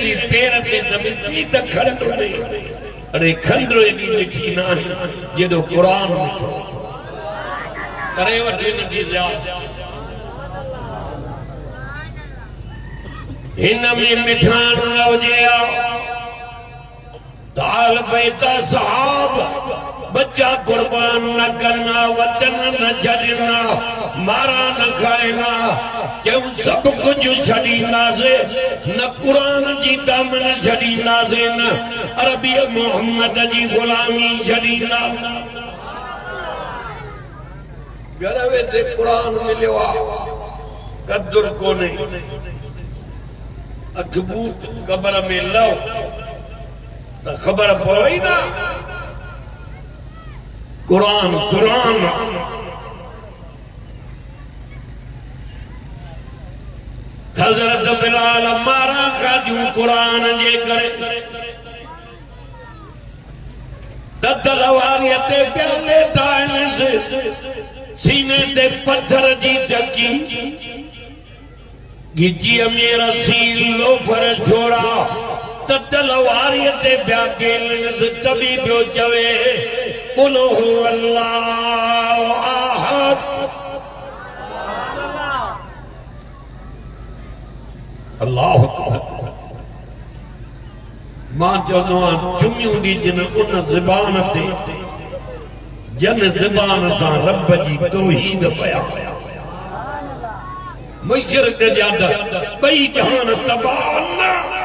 दी पैर ते दबी त खंडो दे अरे खंडो दी लिखी ना जेदो कुरान में करे वठे न जी जा इन में मिठान लवजिया दाल बेटा साहब बच्चा कुर्बान न करना वतन न छड़ना मारा न खाएगा क्यों सब कुछ छड़ीना से न कुरान जी दामन छड़ीना से न अरबी मोहम्मद जी गुलामी छड़ीना गरवे ते कुरान मिलियो कदर कोने अकबूत कब्र में लो तो खबर पड़ी ना कुरान कुरान हजरत बिलाल मारा खाजू कुरान जे करे तलवारियत प्याले टाइम से सीने ते पत्थर जी टकी गिजी मेरा सीलो पर छोड़ा तलवारियत ब्यागे तभी पियो चवे कुलो अल्लाह अहद अल्लाह मां चवंदो चुमियूं दी जिन उन ज़बान ते जन ज़बान सां रब जी तौहीद पया मशरक़ जादा बई जहान तबाह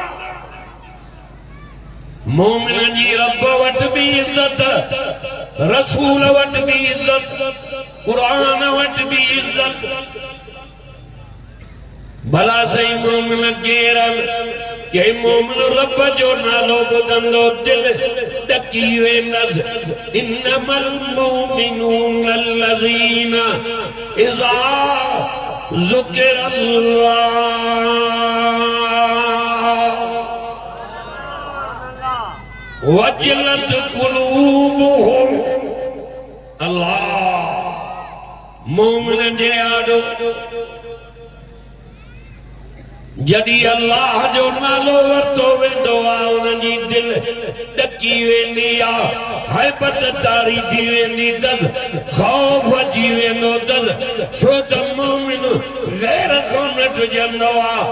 मोमिन जी रब वट भी इज्जत रसूल वट भी इज्जत कुरान वट भी इज्जत भला सही मोमिन केरल के मोमिन रब जो नालो बुलंदो दिल डकी वेंदस इन्नमल मोमिनून अल्लज़ीना इज़ा ज़ुकिरल्लाह वजलत कुलूबुहुम अल्लाह मोमिन जे आडो जदी अल्लाह जो नालो वरतो वेंदो आहे उन जी दिल डकी वेंदी आहे हैबत तारी थी वेंदी अथसि ख़ौफ़ अची वेंदो अथसि छो त मोमिन गैर कोन ॾिजंदो आहे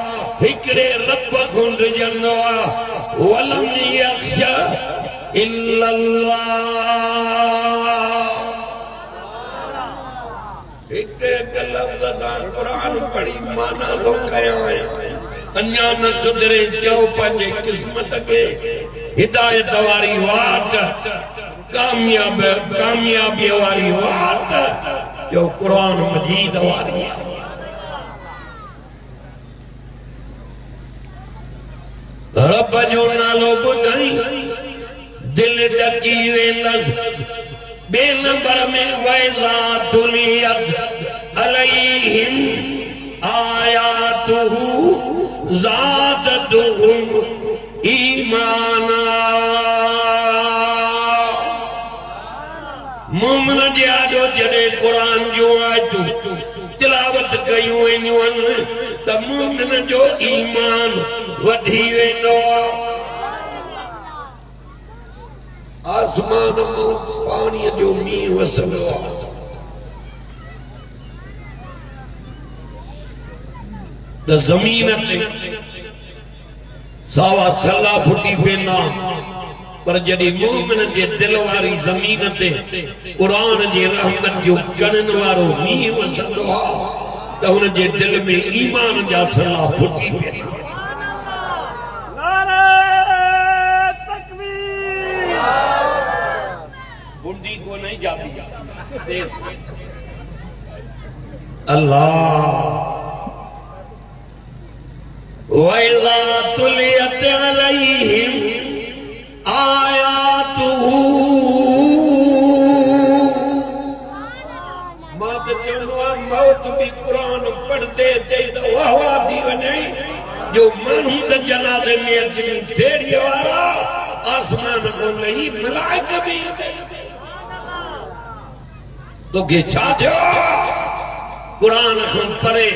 हिकिड़े रब खां ॾिजंदो आहे वलम यख़्शा इल्लल्लाह एक लफ्ज़ सां कुरान पढ़ी माना थो कयां अन्या न सुधरे चओ पंहिंजे क़िस्मत खे हिदायत वारी वाट कामयाबी वारी वाट जो कुरान मजीद वारी रब जो नालो ॿुधई दिल डकी वेंदसि बे नंबर में वैज़ा तुलियत अलैहिम आयातुहु ज़ादतुहुम ईमाना मोमिन जे आॾो जॾहिं कुरान जूं आयतूं तिलावत कयूं वेंदियूं आहिनि त मोमिन जो ईमान वधी वेंदो आहे आसमान मां पाणीअ जो मींहुं वसंदो आहे त ज़मीन ते सावा सला फुटी पवंदा पर जॾहिं मोमिन जे दिल वारी ज़मीन ते क़ुरान जी रहमत जो कणनि वारो मींहुं वसंदो आहे त हुन जे दिल में ईमान जा सला फुटी पवंदा बुंदी को नहीं जाती अल्लाह वैज़ा तुलियत अलैहिम आयातुहु मां त चवंदो आहियां मौत बि क़ुरान पढ़ंदे त वाह वाह थी वञे जो माण्हू त जनाज़े में अची ढेड़ीअ वारा आसमान खां लही मलाइक बि तोखे छा थियो कुरान खां परे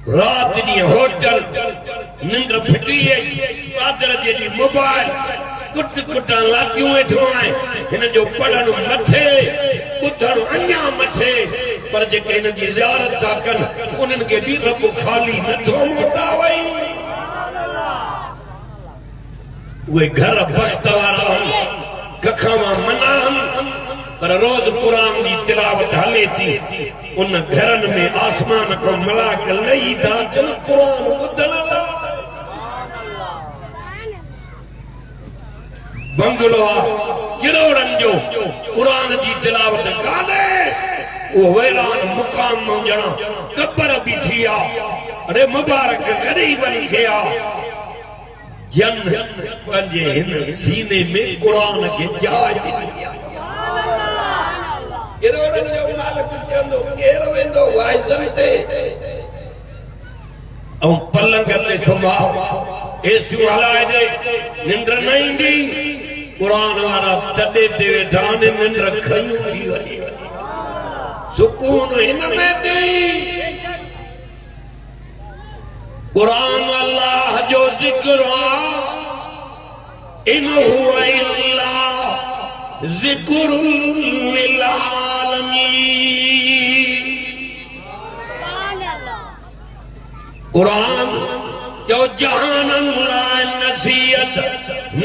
रात जी होटल निंद्र फिटी है आदर जी मोबाइल कुट कुटा लातियूं वेठो आए हिन जो पढ़ण मथे ॿुधण अञा मथे पर जेके हिन जी ज़ियारत था कनि उन्हनि खे बि रब खाली नथो मोटावई उहे घर बख़्त वारा कखा मां मना पर रोज़ क़ुरान जी तिलावत हले थी उन घरनि में आसमान खां मलाक लही था अचनि क़ुरान ॿुधण लाइ बंगलो किरोड़न जो कुरान जी तिलावत काने वो वैरान मुकाम में जना कब्र भी थिया अरे मुबारक गरीबन गया जन पंजे हिन सीने में कुरान के जाय किरोड़न जो मालिक चंदो केर वेंदो वाइदन ते औ पलंग ते सुमा एसु हलाए दे निंद्र न ईंदी कुरान वारा तॾे ते वेठा निंद्र खयूं थी वञे सुकून हिन में ॾेई कुरान अल्लाह जो ज़िक्र इन हुवा इल्ला ज़िक्रुल लिल आलमीन कुरान जो जहानन लाए नसीहत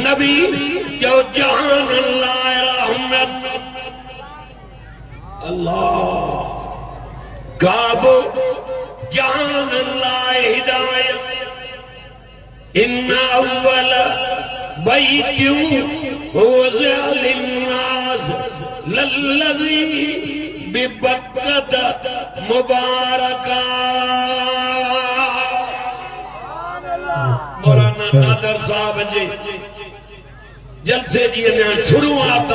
नबी जो जहानन लाए रहमत अल्लाह काबो जहानन लाए हिदायत इन्ना अव्वल बैतुन वुज़िअ लिन्नास लल्लज़ी बिबक्कत मुबारका मौलाना नादर साहब जे जलसे जी में शुरुआत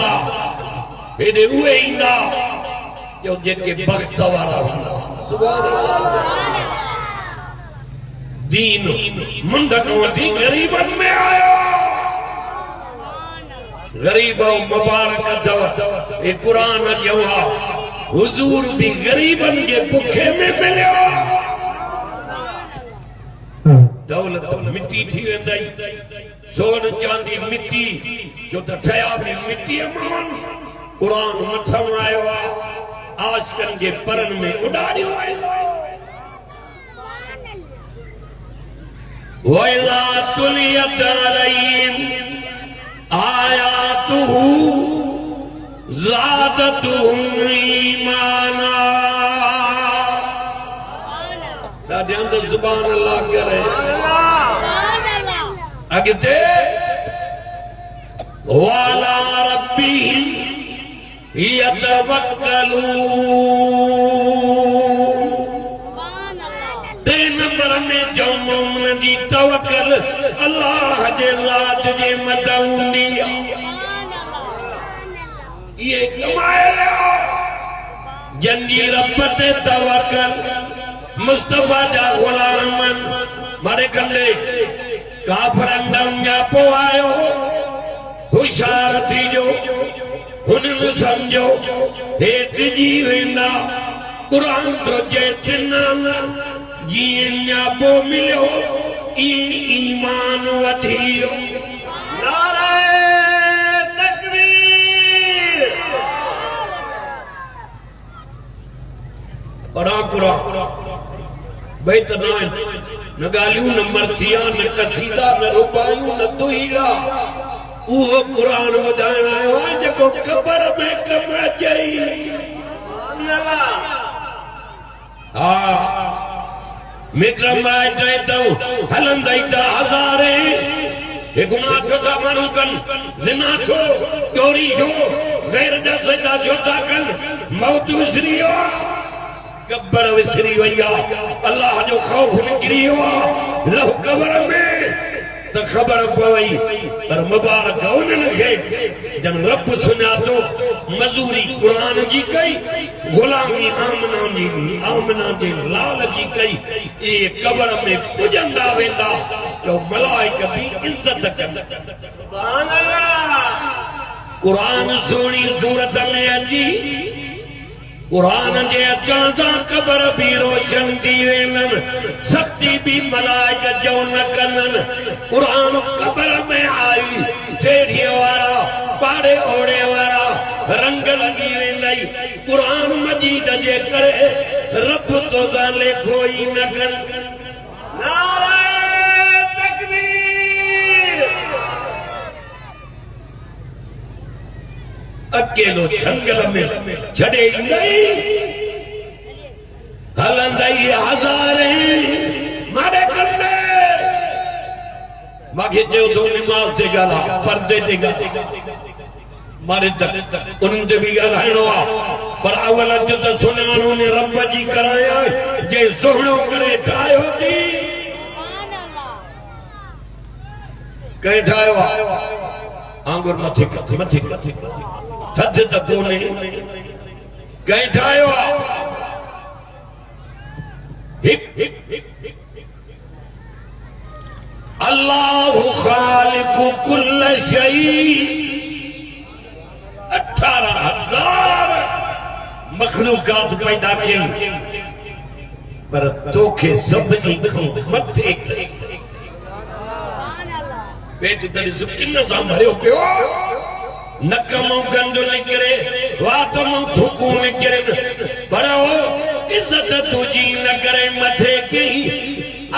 हेॾे उहे ईंदा जो जेके बख़्त वारा हूंदा सुभान अल्लाह दीन मुंड खां वठी ग़रीबनि में आयो ग़रीब मुबारक अथव हे क़ुरान जो हुज़ूर भी ग़रीबनि जे बुखे में मिलियो दौलत मिट्टी थी वेंदी सोन चांदी मिट्टी जो त ठया भी मिट्टीअ मां क़ुरान मथां आयो आहे आशिक़नि जे परनि में उॾारियो आहे वइज़ा तुलियत अलैहिम आयातुहु ज़ादतुहुम ईमाना ॾाढे अंदर ज़ुबान अल्लाह करे अॻिते वाला रब्बिहिम यतवक्कलून टे नंबर में जो मोमिन जी तवक्कल अल्लाह जे ज़ात जे मथां हूंदी आहे ये कमाए जंजी रब ते तवक्कल मुस्तफा जा गुलाम मारे कंदे काफरन जा पो आयो होशियार थी जो हुननि समझो हेठ जी वेंदा क़ुरान तो जेतिना जीअं पो मिलियो ईमान वधियो नाराए तकबीर भाई तो न गालियूं न मर्सिया न कसीदा न रुपायूं न दुहीरा वो कुरान ॿुधाइण आयो आहे जेको क़बर में कम अचई हाँ मित्र माइट तो हलंदई त हज़ारे हे गुनाह छो था माण्हू कनि ज़िना छो चोरी छो गैर जा सजा छो था कनि मौत विसरी वियो कब्र विसरी वई आहे अल्लाह जो ख़ौफ निकिरी वियो आहे लहू कब्र में त ख़बर पवई पर मुबारक उन्हनि खे जन रब सुञातो मज़ूरी क़ुरान जी कई गुलामी आमना जे लाल जी कई ये कब्र में पुजंदा वेंदा जो मलाइक भी इज्जत कंदा सुभान अल्लाह क़ुरान सोनी सूरत में अची कुरान जे अचण सां क़बर भी रोशन थी वेंदन सख्ती भी मलाइक जो न कनन कुरान क़बर में आई टेढ़ीअ वारा पाड़े ओड़े वारा रंग लगी वेंदई कुरान मजीद जे करे रब तो लेखो ई न कन नारे तकबीर अकेलो जंगल में छड़े गई हलंदई हज़ारे मारे कंदे मागे जो दो नमाज ते गाला पर्दे ते गाला मारे तक उनते भी गालाइणो आ पर अवल जो त सुनानो ने रब जी कराया जे सोहणो करे ठायो थी कहीं ठायो आंगुर मथे मथे थद त कोने कहीं ठायो अल्लाह खालिकु कुल्ल शै 18,000 मखलूकात पैदा कई पर तोखे सभिनी खां मथे पेट तड़ी किन सां भरियो पियो नक मां गंद निकिरे वात मां थूकूं निकिरनि पर इज्जत तुंहिंजी न करे मथे कई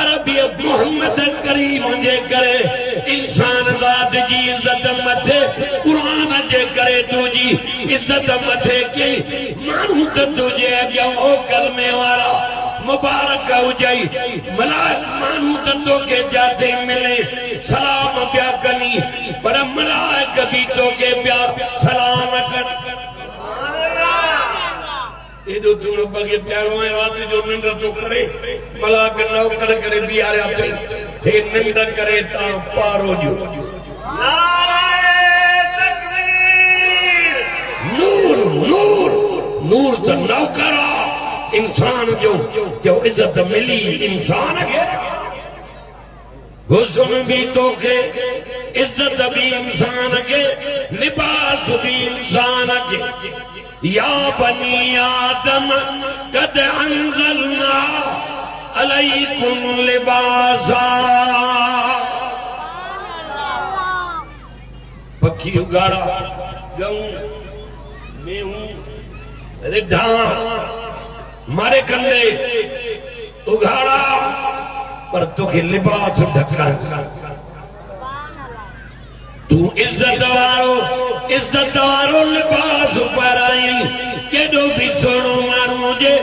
अरबी मोहम्मद करीम जे करे इंसान ज़ात जी इज्जत मथे कुरान जे करे तुंहिंजी इज्जत मथे कई माण्हू त तुंहिंजे अॻियां ओ कलमे वारा मुबारक हुजई मलाइक मानू तंदो के जाते मिले सलाम प्या कनी पर मलाइक भी तो के प्या सलाम कर ये जो तुम बगे प्यारो है रात जो निंद तो करे मलाइक नौकर करे बियारे आते हे निंद करे ता पारो जो नारे तकबीर नूर नूर नूर त नौकरा इंसान जो इज्जत मिली इंसान के हुस्न भी तो के इज्जत भी इंसान के लिबास भी इंसान के या बनी आदम कद अंज़लना अलैकुम लिबासा पखी उगाड़ा गऊं मेहूं रिढा मारे कंदे उघाड़ा पर तोखे लिबास ढका तू इज्जत वारो लिबास पाराई केडो भी सोनो माण्हू जे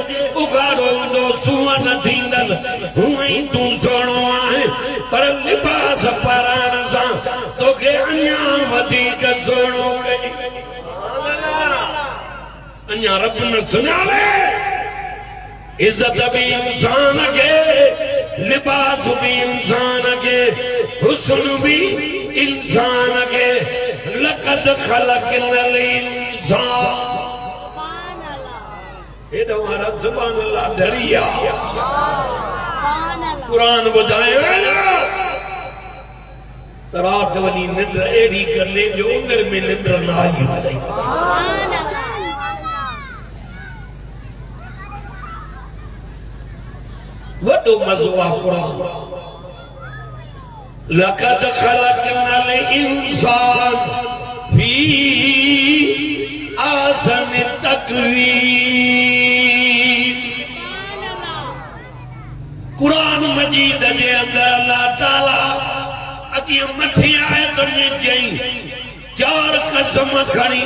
उघाड़ो हूंदो सूअं न थींदस हूअं ई तू सोनो आहे पर लिबास पाराइण सां तोखे अञा वधीक सोनो कई अञा रब न सुञाणे इज्जत भी इंसान के लिबास भी इंसान के हुस्न भी इंसान के लक़द खलक़नल इंसान ये हमारा सुभान अल्लाह डरिया कुरान बुधाए रात वनी निंद एड़ी कर ले जो उंदर में निंद ना आई वडो मज़ो आहे कुरान लक़द खलक़नल इंसान फी आसन तक़वीम कुरान मजीद जे अंदर अल्लाह ताला अॻे मथे आयत में चई 4 कसम खणी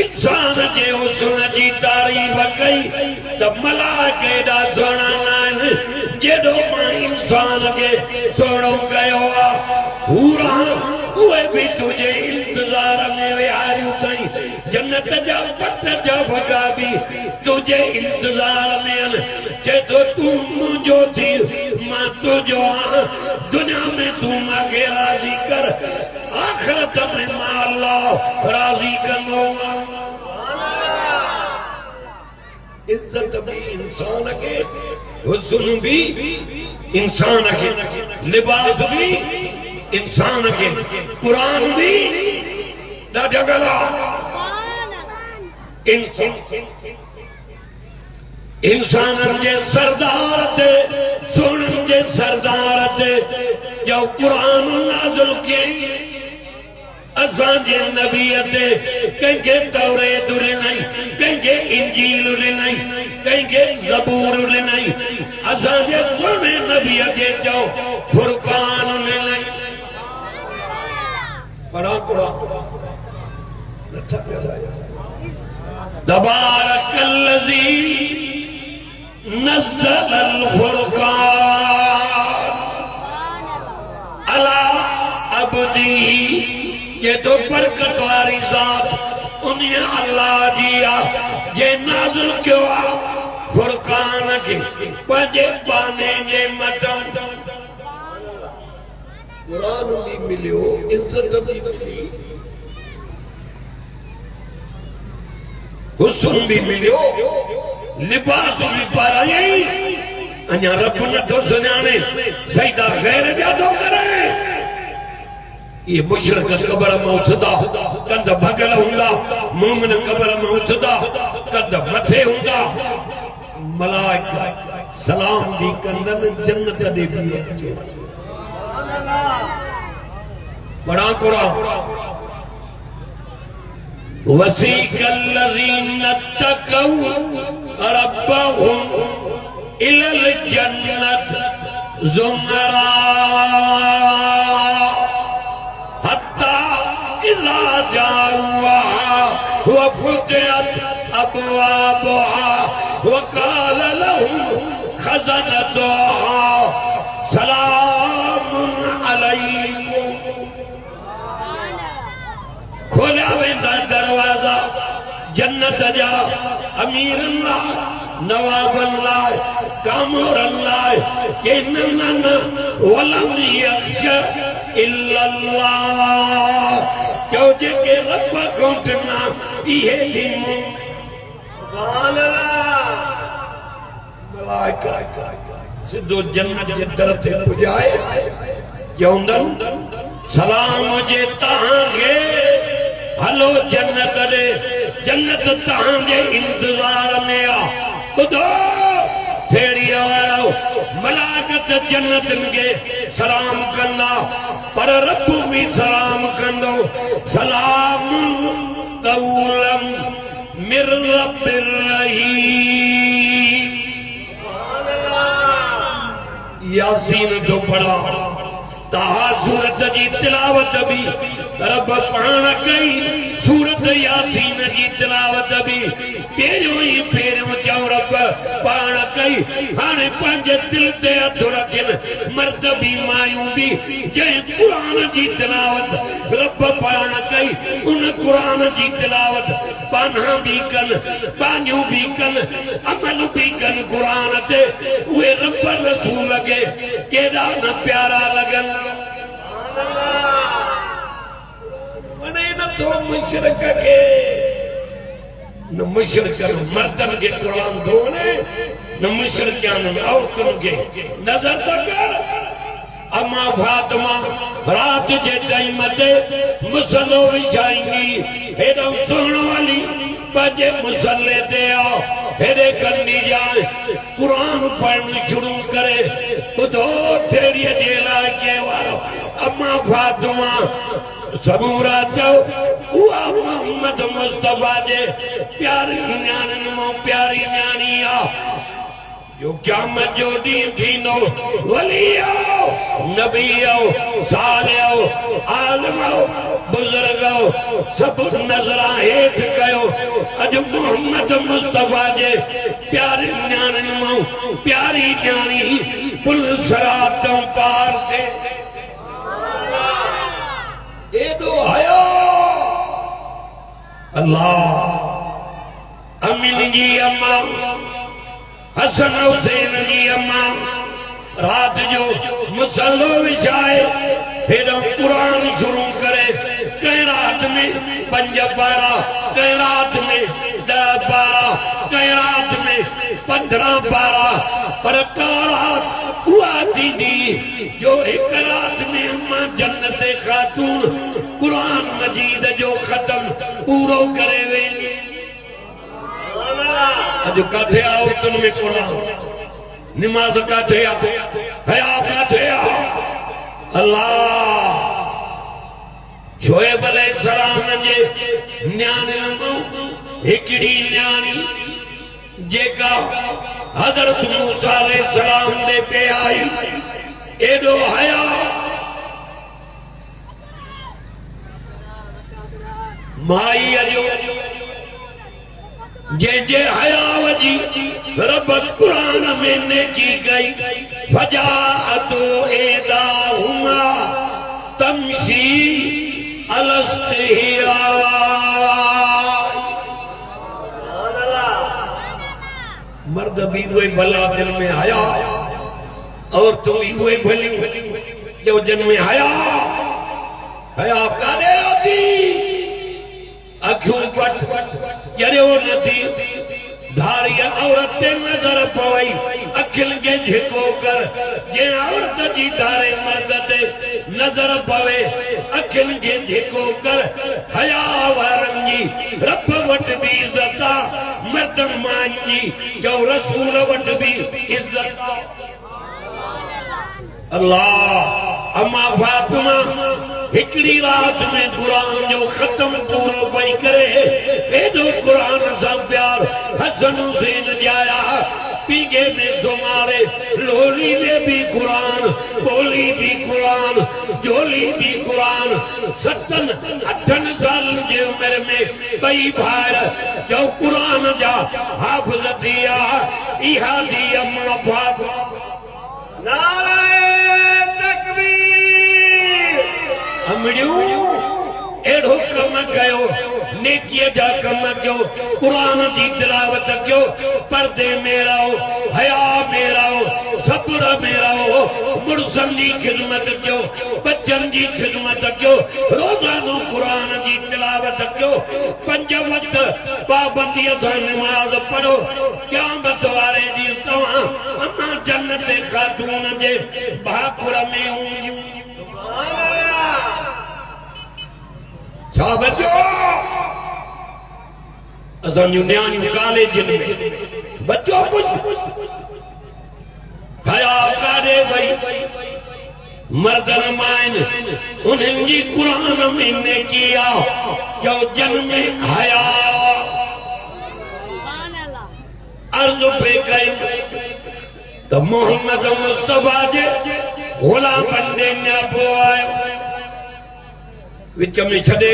इंसान जे हुस्न जी तारीफ़ कई त मलाइक एॾा सुहिणा आहिनि जेॾो मां इंसान खे सुहिणो कयो आहे हूरा उहे बि तुंहिंजे इंतज़ार में विहारियूं अथई जन्नत जा पट जा वॻा बि तुंहिंजे इंतज़ार में आहिनि चए थो तूं मुंहिंजो थी मां तुंहिंजो आहियां दुनिया में तूं मूंखे राज़ी कर आख़िरत में मां अल्लाह राज़ी कंदो इज्जत भी इंसान के हुस्न भी इंसान के लिबास भी इंसान के कुरान भी ॾाढा गला इंसान इंसान जे सरदार ते सुन जे सरदार ते जो कुरान नाज़िल कई असां जे नबी ते कंहिंखे तौरेत ॾिनई कंहिंखे इंजील ॾिनई कंहिंखे ज़बूर ॾिनई असां जे सुने नबी जे जो फुरकान ॾिनई पढ़ो कुरान नथा तबारकल्लज़ी नज़्ज़लल फुरकान अला अब्दी ये तो बरकत वाली ज़ात उन्हें अल्लाह दिया जे नाज़िल क्यों आ फुरकान के पंजे बाने जे मतम कुरान भी मिलियो इज्जत भी मिली हुस्न भी मिलियो लिबास भी पाराई अन्या रब न तो सुनाने सईदा गैर जादो करे ये मुशरिक कब्र में उथदा कंद भगल हुंदा मोमिन कब्र में उथदा कंद मथे हुंदा मलाइका सलाम दी कंदन जन्नत दे भी बड़ा कुरान वसीकल्लज़ीन तक़ौ रब्बहुम इलल जन्नत ज़ुमरा हत्ता इज़ा जाऊहा वफ़ुतिहत अबवाबुहा वक़ाल लहुम ख़ज़नतुहा सलामुन अलैकुम खोलिया वेंदा दरवाजा जन्नत जा अमीर अल्लाह नवाब अल्लाह कामर अल्लाह के नन वलम यख्शा इल्लल्लाह क्यों जेके रब कोटना ये दिन सुभान अल्लाह मलाइका सिद्धो जन्नत जे दर ते पुजाए चवंदन सलाम जे तांगे हलो जन्नत दे जन्नत तांगे इंतजार में आ बुधो फेड़ी वारो मलाकत जन्नत के सलाम करना पर रब भी सलाम कंदो सलाम कौलम मिर रब्बिर रहीम यासीन जो पढ़ा ताहा सूरत जी तिलावत भी रब पाण कई सूरत यासीन जी तिलावत भी पेरियों ही पेरियों चौ रब पाण कई हाणे पंहिंजे दिल ते हथ रखिन मर्द भी मायूं भी जंहिं कुरान जी तिलावत रब पाण कई उन कुरान जी तिलावत पाना भी कन पानियूं भी कन अमल भी कन कुरान ते उहे रब रसूल के केॾा न प्यारा लगन वणे न तो मुशरिक के न मुशरिक मर्दन के कुरान दोने न मुशरिकान औरतन के नजर तक अम्मा फातिमा रात जे टाइम ते मुसल्लो विछाएंगी हेॾो सुणण वाली पंहिंजे मुसल्ले ते आओ हेॾे कंदी जाए कुरान पढ़ण शुरू करे ॿुधो ठेरीअ जे इलाइक़े वारो अम्मा फातिमा सबूरा चो उहा मोहम्मद मुस्तफा जे प्यारी न्याणियुनि मां प्यारी न्याणी आ जो क़यामत जो ॾींहुं थींदो वली आओ नबी आओ सालिह आओ आलिम आओ बुज़ुर्ग आओ सभु नज़रां हेठि कयो अॼु मोहम्मद मुस्तफा जे प्यारी न्याणियुनि मां प्यारी न्याणी पुल सिरात पार थिए एडो आयो अल्लाह अमीन जी अम्मा हसन हुसैन जी अम्मा रात जो मुसल्लो विछाए हेॾो कुरान शुरू करे कंहिं रात में 5 पारा कंहिं रात में 10 पारा कंहिं रात में 15 पारा पर का रात हुआ थींदी जो एक रात में अम्मा जन्नत खातून कुरान मजीद जो खत्म पूरो करे वेंदी अज काथे औरतन में कुरान नमाज काथे हया काथे अल्लाह शोएब अलैहिस्सलाम जे न्याणे हिकड़ी न्याणी जेका हजरत मूसा अलैहिस्सलाम दे पे आई एडो हया माई अजो जे हया वजी रब कुरान में ने की गई फजाअतु एदाहुमा तमशी अलस्तिया मर्द भी हुए भला दिल में आया और तुम भी हुए भली जो जन में आया काने होती अखियों पट जरे वो नथी धारिया औरत नजर पवई अखिल के झिको कर जे औरत जी धारे मर्द ते नजर पवे अखिल के झिको कर हया वारन जी रब वट भी इज्जत मर्द मान जी जो रसूल वट भी इज्जत अल्लाह अम्मा फातिमा हिकड़ी रात में कुरान जो खत्म पूरो पई करे एडो कुरान सा प्यार हसन हुसैन जाया पीगे में सुमारे लोली में भी कुरान बोली भी कुरान जोली भी कुरान 7-8 साल की उम्र में बई भार जो कुरान जा हाफिज दिया इहा दी अम्मा फातिमा नाराए तकबीर अमड़ियों एड़ो कम कयो नेकीअ जा कम कयो कुरान जी तिलावत कयो पर्दे में रहो हया में रहो सब्र में रहो मुर्सन जी खिदमत कयो बच्चन जी खिदमत कयो रोजानो कुरान जी तिलावत कयो 5 वक्त पाबंदी सां नमाज पढ़ो क़यामत वारे ॾींहुं तव्हां अम्मा जन्नत खातून जे भाकुर में हूंदियूं छा बचो असां जूं न्याणियूं कॉलेज में बचो कुछ हया काॾे वई मर्दन माइन उन्हनि जी कुरान में नेकी आ जो जन में हया अर्ज़ पे कई तो मोहम्मद मुस्तफा जे गुलाम बंदे न पोआयो विच में छड़े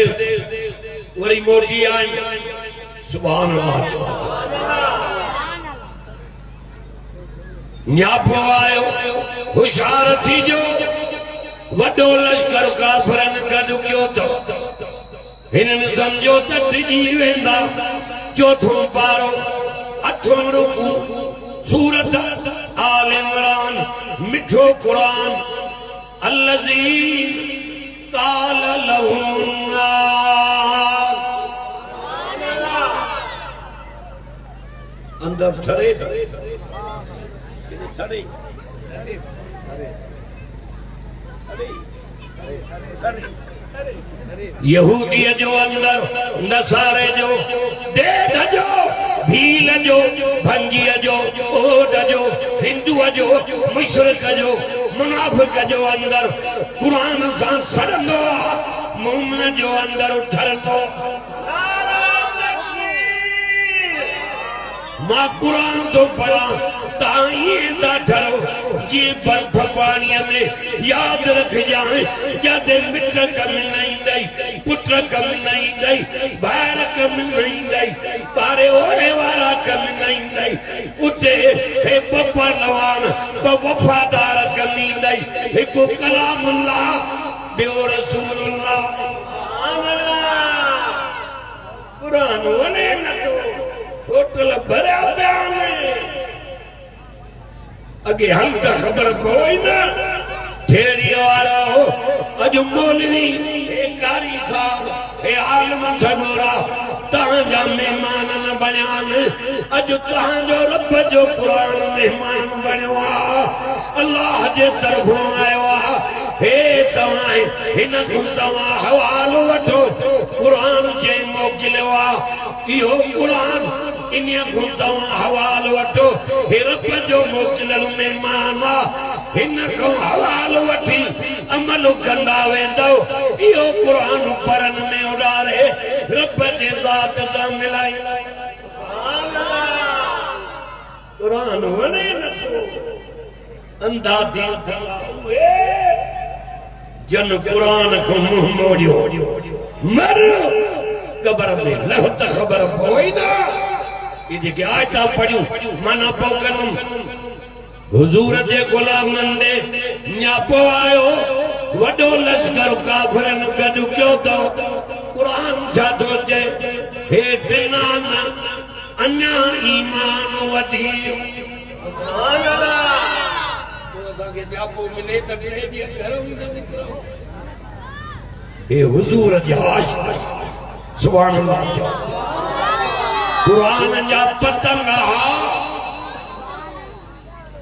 वरी मोटी आई सुभान अल्लाह न्यापो आयो होशियार थी जो वडो लश्कर काफरन गड क्यों तो हिनन समझो त टिजी वेंदा चौथो पारो 8वां रुकू सूरत आल इमरान मिठो कुरान अल्लज़ी काल लहुन्ना अंदर ठरे यहूदी जो अंदर नसारे जो डेढ़ जो भील जो भंगी जो ओड जो हिंदू जो मुशरिक जो मुनाफिक जो अंदर कुरान सां सड़ंदो मोमिन जो अंदर उठरंदो मां कुरान तो पढ़ा ताई दा ठरो जी बर्फ पानी में याद रख जाए जाते मित्र कम नहीं दई पुत्र कम नहीं दई बाहर कम नहीं दई पारे होने वाला कम नहीं दई उते हे बप्पा नवान तो वफादार कम नहीं दई एक कलामुल्लाह बियो रसूलुल्लाह कुरान वने न तो होटल भरिया बयान अगे हम तो खबर कोई ना ठेरी वाला हो अज मौलवी ए कारी साहब ए आलम सगोरा ताजा मेहमान न बनियान अज ताजो रब जो कुरान मेहमान बनवा अल्लाह जे तरफों आयो हे तवा हिन को तवा हवालो वठो कुरान जे मोकिलियो इहो कुरान इन्हीअ खां तव्हां हवालो वठो हे रब जो मोकिलियल महिमान आहे हिन खां हवालो वठी अमल कंदा वेंदव इहो क़ुरान पढ़ण में उॾारे रब जे ज़ात सां मिलाई क़ुरान वणे नथो अंधा थी जन क़ुरान खां मुंहुं मोड़ियो मर क़बर में लह त ख़बर पवई न ये जेके आयता पढ़ियूं माना पो करूं हुजूर जे गुलामनि ॾे न्यापो आयो वॾो लश्कर काफ़िरनि गॾु कयो अथव क़ुरान छा थो चए हे दिनान अञा ईमान वधी हुजूर जा आशिक़ सुभान अल्लाह क़ुरान जा पतंग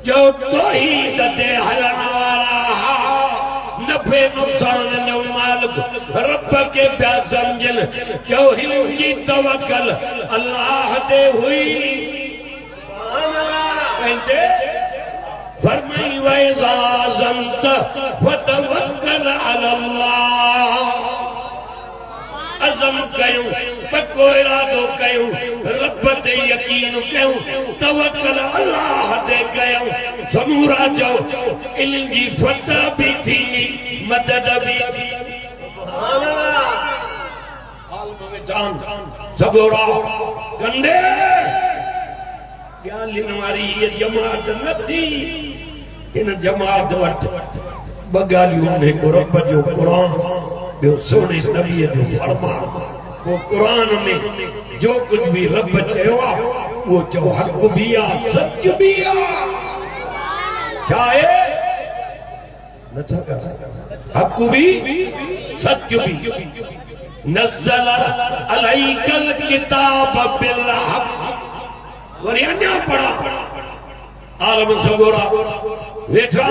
जो तौहीद ते हलण वारा नफ़े नुक़सान जो मालिक रब के पिया सम्झनि जो हिन जी तवक्कल अल्लाह ते हुई पंहिंजे फरमाई वइज़ा ज़ंत फतवक्कल अलल्लाह अज़म कयूं पक्को इरादो कयूं रब ते यकीन कयूं तवक्कल अल्लाह ते कयूं समूरा जो इन्हनि जी फतह भी थींदी मदद भी सुभान अल्लाह हाल में जान सगोरा कंडे ॻाल्हियुनि वारी ये जमात न थी हिन जमात वटि ॿ ॻाल्हियूं हिकु रब जो क़ुरान ॿियो सोने नबीअ जो फरमान वो क़ुरान में जो कुछ भी रब चयो आहे वो चओ हक़ भी आहे सच भी आहे छा आहे नथा कर हक़ भी सच भी नज़ल अलैकल किताब बिल हक़ वरी अञा पढ़ा आलम सगोरा वेठा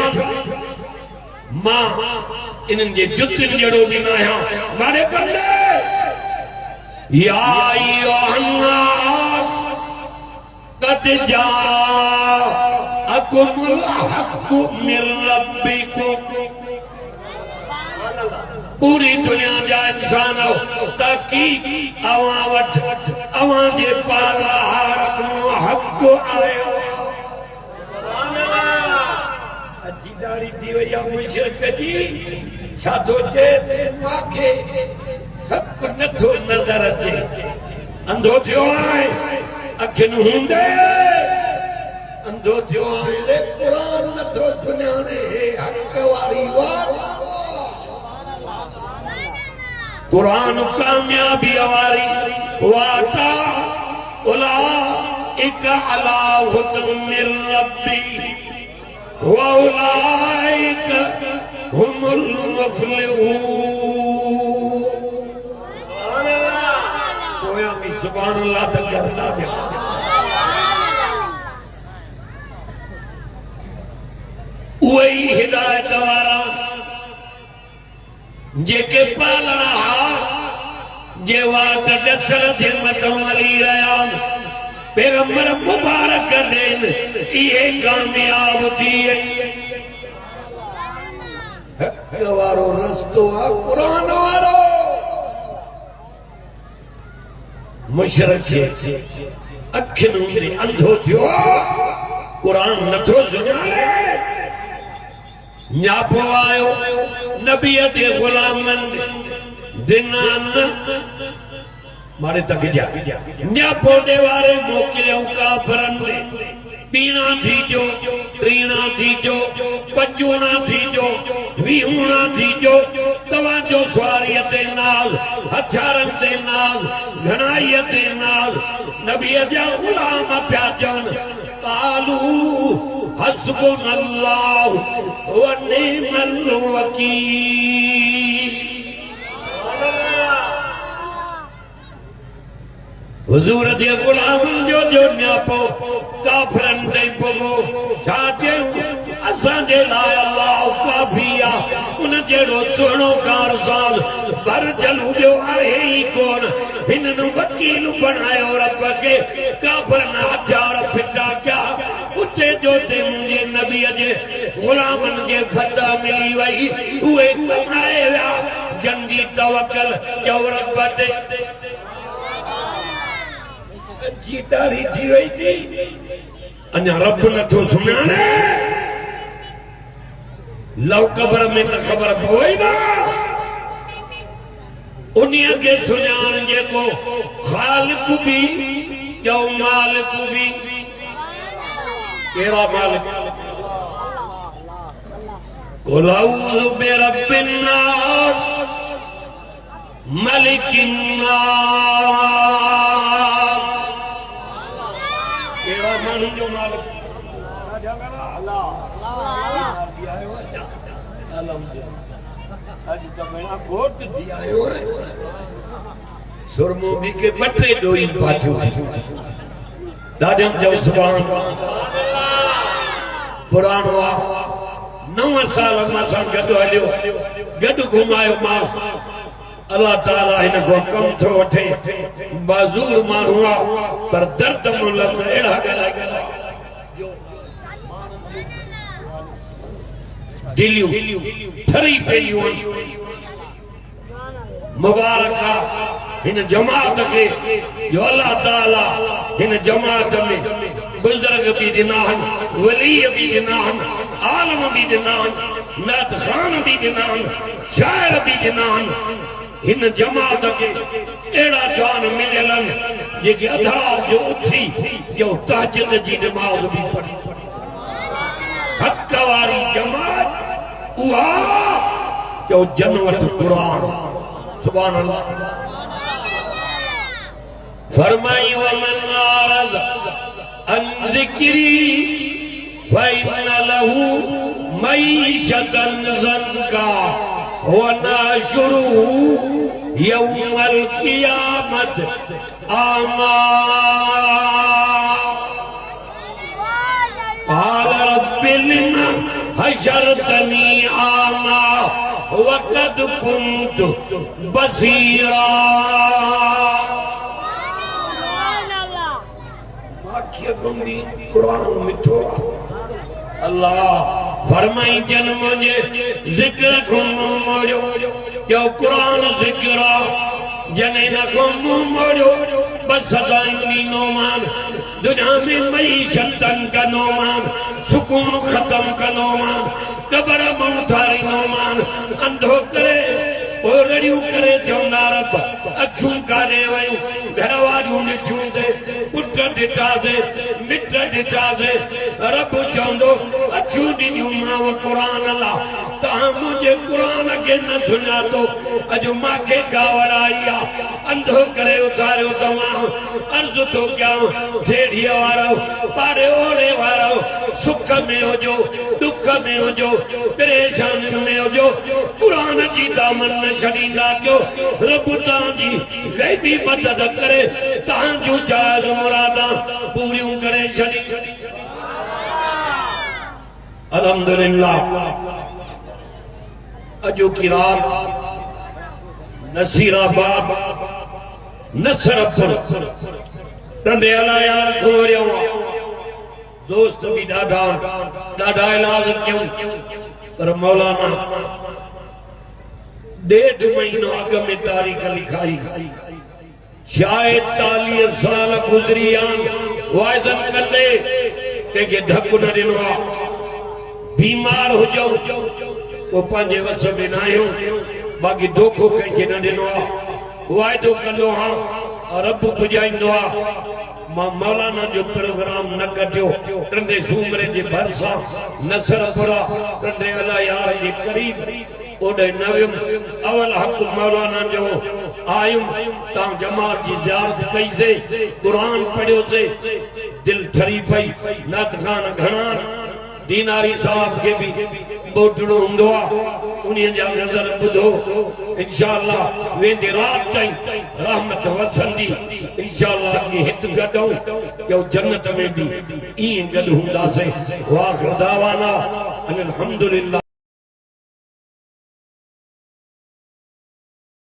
मां इन्हनि जे जुतियुनि जहिड़ो बि न आहियां मारे कंदे या अय्युहन्नास क़द जाअकुमुल हक़्क़ु मिर रब्बिकुम पूरी दुनिया जा इंसान ताकीद अवां वटि अवां जे पारार हक़ आयो अची दाढ़ी थी वई आहे मुशरिक जी छा थो चए मूंखे हक़ नथो नज़र अचे अंधो थियो आहे अखियुनि हूंदे अंधो थियो आहे क़ुरान नथो सुञाणे हक़ वारी वार क़ुरान कामयाबी वारी वाता उलाइक अला हुदन मिर रब्बी व उलाइक हुमुल मुफ़्लिहून सुभान अल्लाह कोया भी सुभान अल्लाह त करदा दे वही हिदायत वारा जेके पालना जे वाट दसल थे मतों हली रहा पैगंबर मुबारक दिन ये कामयाब थी हक़ वारो रस्तो आहे क़ुरान वारो मुशरिक अखियुनि हूंदे अंधो थियो क़ुरान नथो सुञाणे न्यापो आयो नबीअ ते गुलामनि दिनान मारे तक जा न्यापो दे वारे मोकिलियो काफ़रनि ते पीना थी जो त्रीना थी जो पंजूना थी जो वीहूना थी जो तव्हां जो सवारीअ ते नाल हथियारनि ते नाल घणाईअ ते नाल नबीअ जा गुलाम पिया चवनि कालू हस्बुनल्लाह व निअमल वकील हुजूर जे गुलामनि जो न्यापो काफ़िरनि ते पवो छा चयूं असां जे लाइ अल्लाह काफ़ी आहे उन जेड़ो सोनो कारसाज बर जलू जो आए ही कौन हिननु वकील बनायो रब के काफर ना हथियार फिटा क्या उते जो ते मुझे नबी जे गुलामन जे फतह मिली वई उए बनाए या जंगी तवक्कल जो रब ते जीदारी थी वई थी अन्या रब न तो सुनाने लव कबर में तो खबर पवे ना उन्हीं के सुजान जे को खालिक भी जो मालिक भी केरा मालिक कुल अऊज़ु बिरब्बिन नास मलिकिन नास केरा मालिक जो मालिक आज तो मेरा गोट दिया है सुरमो भी के बटे डोई पाटियो दादम जो सुभान पुराण वा 9 साल मां गडो हलियो गडो घुमायो मां अल्लाह ताला इन को कम थो वठे बाजूर मानुआ पर दर्द मुलम एड़ा दिलियो ठरी पेयो मुबारका इन जमात के जो अल्लाह ताला इन जमात में बुजुर्ग भी दिनाहन वली भी दिनाहन आलम भी दिनाहन नात खान भी दिनाहन शायर भी दिनाहन इन जमात के एड़ा जान मिलन जेके अधार जो उठी जो ताजद जी नमाज भी पढ़ी हक वारी जमात उहा जो जनवत कुरान सुभान अल्लाह फरमाई वमन आरज़ अन ज़िक्री फ़इन्न लहू मईशतन ज़ंका वनहशुरुहु यौमल क़ियामत आमा क़ाल रब्बि लिमा हशरतनी आमा वक़द कुन्तु बसीरा वाक़िया गुंगी कुरान मिठो अल्लाह फरमाई जन मुझे जिक्र घुमो मोड़ो जो कुरान जिक्र जने न घुमो मोड़ो बस सदाई नोमान दुनिया में मईशतन का नोमान सुकून खत्म का नोमान कबर मौतारी नोमान अंधो करे ओरड़ियों करे चौंदा रब अखियों काने वयूं घरवारियों निठियों दे पुट डिटा दे मिट डिटा दे रब चौंदो अखियों ॾिनियूं मां कुरान अल्लाह तहां मुझे कुरान के न सुना तो अजो माखे कावड़ आई आ अंधो करे उतारियो तव्हां अर्ज़ तो कयां ढेड़ीअ वारो पाड़े ओड़े वारो सुख में हुजो दुख में हुजो परेशान में हुजो कुरान जी दामन न छॾींदा कयो रब तव्हांजी ग़ैबी मदद करे तव्हांजूं जाइज़ मुरादां पूरियूं करे छॾी अल्हम्दुलिल्लाह अजो की रात नसीराबाद नसरपुर टंडे अलाया खोरियो दोस्त भी डाढा इलाज क्यों पर मौलाना 1.5 महीनो अग में तारीख लिखाई शायद 40 साल गुजरी वाइजन कंदे के ढक न ॾिनो बीमार हो जाओ वो पंहिंजे वस में न आहियो बाक़ी धोखो कंहिंखे न ॾिनो वाइदो कंदो हाँ रब पुॼाईंदो मां मौलाना जो प्रोग्राम न कटियो टंडे सूमरे जे भरसा नसरपुरा टंडे अला यार जे करीब ओडे नवियम अवल हक मौलाना जो आयुम तां जमात की ज़ियारत कई से कुरान पढ़ियो से दिल ठरी पई नात खान घणा दीनारी साहब के भी बोटड़ो हुंदो उन्हीं जा नजर बुधो इंशाअल्लाह वेंदी रात ताईं रहमत वसंदी इंशाअल्लाह की हित गडो यो जन्नत में भी ई गड हुंदा से वाखिर दावाना अल्हम्दुलिल्लाह।